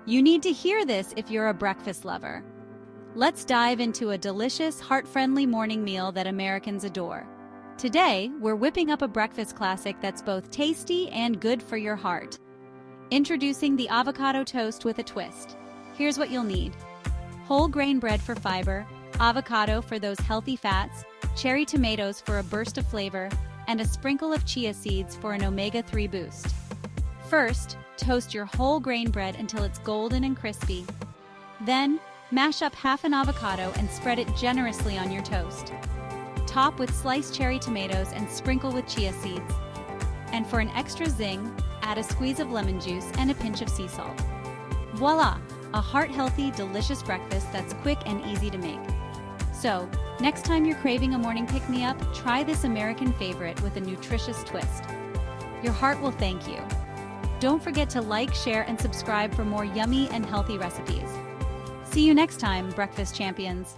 You need to hear this if you're a breakfast lover. Let's dive into a delicious, heart-friendly morning meal that Americans adore. Today, we're whipping up a breakfast classic that's both tasty and good for your heart. Introducing the avocado toast with a twist. Here's what you'll need. Whole grain bread for fiber, avocado for those healthy fats, cherry tomatoes for a burst of flavor, and a sprinkle of chia seeds for an omega-3 boost. First, toast your whole grain bread until it's golden and crispy. Then, mash up half an avocado and spread it generously on your toast. Top with sliced cherry tomatoes and sprinkle with chia seeds. And for an extra zing, add a squeeze of lemon juice and a pinch of sea salt. Voila! A heart-healthy, delicious breakfast that's quick and easy to make. So, next time you're craving a morning pick-me-up, try this American favorite with a nutritious twist. Your heart will thank you. Don't forget to like, share, and subscribe for more yummy and healthy recipes. See you next time, breakfast champions.